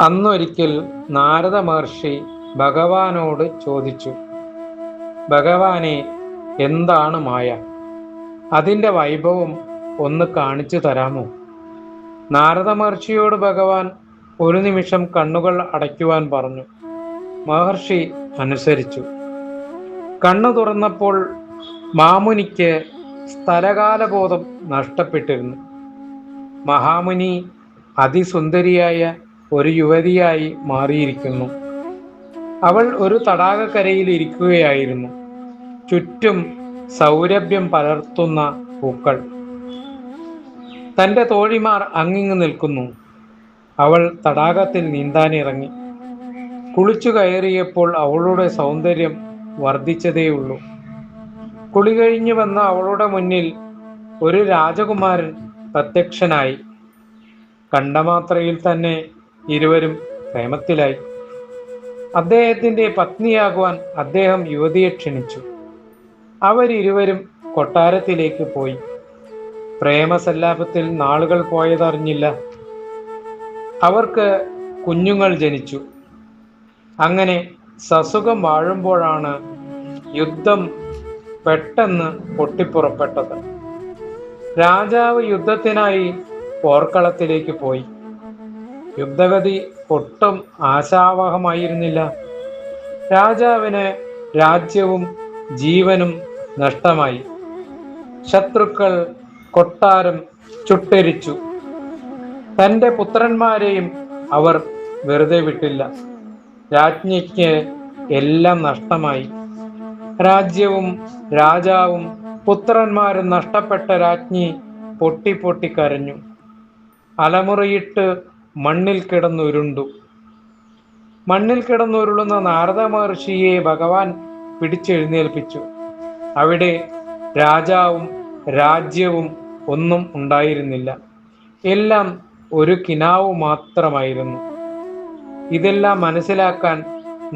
അന്നൊരിക്കൽ നാരദ മഹർഷി ഭഗവാനോട് ചോദിച്ചു, ഭഗവാനെ, എന്താണ് മായ? അതിൻ്റെ വൈഭവം ഒന്ന് കാണിച്ചു തരാമോ? നാരദ മഹർഷിയോട് ഭഗവാൻ ഒരു നിമിഷം കണ്ണുകൾ അടയ്ക്കുവാൻ പറഞ്ഞു. മഹർഷി അനുസരിച്ചു. കണ്ണു തുറന്നപ്പോൾ മാമുനിക്ക് സ്ഥലകാലബോധം നഷ്ടപ്പെട്ടിരുന്നു. മഹാമുനി അതിസുന്ദരിയായ ഒരു യുവതിയായി മാറിയിരിക്കുന്നു. അവൾ ഒരു തടാകക്കരയിൽ ഇരിക്കുകയായിരുന്നു. ചുറ്റും സൗരഭ്യം പലർത്തുന്ന പൂക്കൾ. തൻ്റെ തോഴിമാർ അങ്ങിങ്ങ് നിൽക്കുന്നു. അവൾ തടാകത്തിൽ നീന്താനിറങ്ങി. കുളിച്ചു കയറിയപ്പോൾ അവളുടെ സൗന്ദര്യം വർദ്ധിച്ചതേയുള്ളൂ. കുളി കഴിഞ്ഞു വന്ന അവളുടെ മുന്നിൽ ഒരു രാജകുമാരൻ പ്രത്യക്ഷനായി. കണ്ടമാത്രയിൽ തന്നെ ഇരുവരും പ്രേമത്തിലായി. അദ്ദേഹത്തിൻ്റെ പത്നിയാകുവാൻ അദ്ദേഹം യുവതിയെ ക്ഷണിച്ചു. അവരിരുവരും കൊട്ടാരത്തിലേക്ക് പോയി. പ്രേമസല്ലാപത്തിൽ നാളുകൾ പോയതറിഞ്ഞില്ല. അവർക്ക് കുഞ്ഞുങ്ങൾ ജനിച്ചു. അങ്ങനെ സസുഖം വാഴുമ്പോഴാണ് യുദ്ധം പെട്ടെന്ന് പൊട്ടിപ്പുറപ്പെട്ടത്. രാജാവ് യുദ്ധത്തിനായി പോർക്കളത്തിലേക്ക് പോയി. യുദ്ധഗതി ഒട്ടും ആശാവഹമായിരുന്നില്ല. രാജാവിന് രാജ്യവും ജീവനും നഷ്ടമായി. ശത്രുക്കൾ കൊട്ടാരം ചുട്ടെരിച്ചു. തൻ്റെ പുത്രന്മാരെയും അവർ വെറുതെ വിട്ടില്ല. രാജ്ഞിക്ക് എല്ലാം നഷ്ടമായി. രാജ്യവും രാജാവും പുത്രന്മാരും നഷ്ടപ്പെട്ട രാജ്ഞി പൊട്ടി പൊട്ടി കരഞ്ഞു. അലമുറയിട്ട് മണ്ണിൽ കിടന്നുരുണ്ടു. മണ്ണിൽ കിടന്നുരുളുന്ന നാരദ മഹർഷിയെ ഭഗവാൻ പിടിച്ചെഴുന്നേൽപ്പിച്ചു. അവിടെ രാജാവും രാജ്യവും ഒന്നും ഉണ്ടായിരുന്നില്ല. എല്ലാം ഒരു കിനാവ് മാത്രമായിരുന്നു. ഇതെല്ലാം മനസ്സിലാക്കാൻ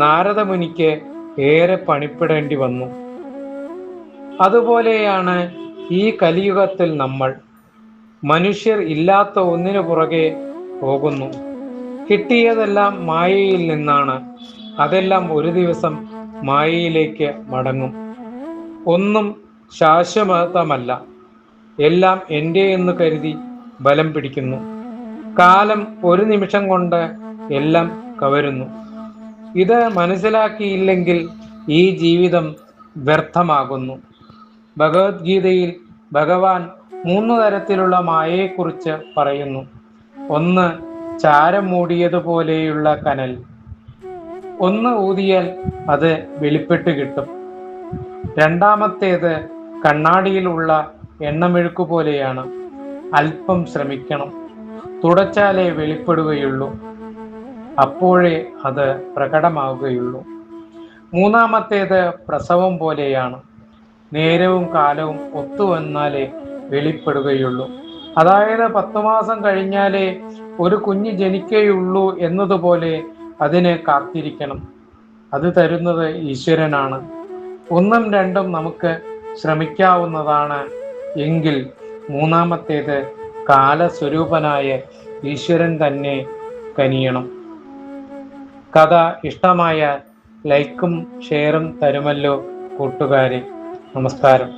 നാരദമുനിക്ക് ഏറെ പണിപ്പെടേണ്ടി വന്നു. അതുപോലെയാണ് ഈ കലിയുഗത്തിൽ നമ്മൾ. മനുഷ്യർ ഇല്ലാത്ത ഒന്നിനു പുറകെ പോകുന്നു. കിട്ടിയതെല്ലാം മായയിൽ നിന്നാണ്. അതെല്ലാം ഒരു ദിവസം മായയിലേക്ക് മടങ്ങും. ഒന്നും ശാശ്വതമല്ല. എല്ലാം എൻ്റെ എന്ന് കരുതി ബലം പിടിക്കുന്നു. കാലം ഒരു നിമിഷം കൊണ്ട് എല്ലാം കവരുന്നു. ഇത് മനസ്സിലാക്കിയില്ലെങ്കിൽ ഈ ജീവിതം വ്യർത്ഥമാകുന്നു. ഭഗവത്ഗീതയിൽ ഭഗവാൻ 3 തരത്തിലുള്ള മായയെക്കുറിച്ച് പറയുന്നു. ഒന്ന്, ചാരം മൂടിയതുപോലെയുള്ള കനൽ. ഒന്ന് ഊതിയാൽ അത് വെളിപ്പെട്ട് കിട്ടും. രണ്ടാമത്തേത് കണ്ണാടിയിലുള്ള എണ്ണമെഴുക്ക് പോലെയാണ്. അല്പം ശ്രമിക്കണം, തുടച്ചാലേ വെളിപ്പെടുകയുള്ളൂ. അപ്പോഴേ അത് പ്രകടമാവുകയുള്ളൂ. മൂന്നാമത്തേത് പ്രസവം പോലെയാണ്. നേരവും കാലവും ഒത്തുവന്നാലേ വെളിപ്പെടുകയുള്ളൂ. അതായത് 10 മാസം കഴിഞ്ഞാലേ ഒരു കുഞ്ഞ് ജനിക്കുകയുള്ളൂ എന്നതുപോലെ അതിന് കാത്തിരിക്കണം. അത് തരുന്നത് ഈശ്വരനാണ്. 1ഉം 2ഉം നമുക്ക് ശ്രമിക്കാവുന്നതാണ്. എങ്കിൽ മൂന്നാമത്തേത് കാലസ്വരൂപനായ ഈശ്വരൻ തന്നെ കനിയണം. കഥ ഇഷ്ടമായ ലൈക്കും ഷെയറും തരുമല്ലോ കൂട്ടുകാരെ. നമസ്കാരം.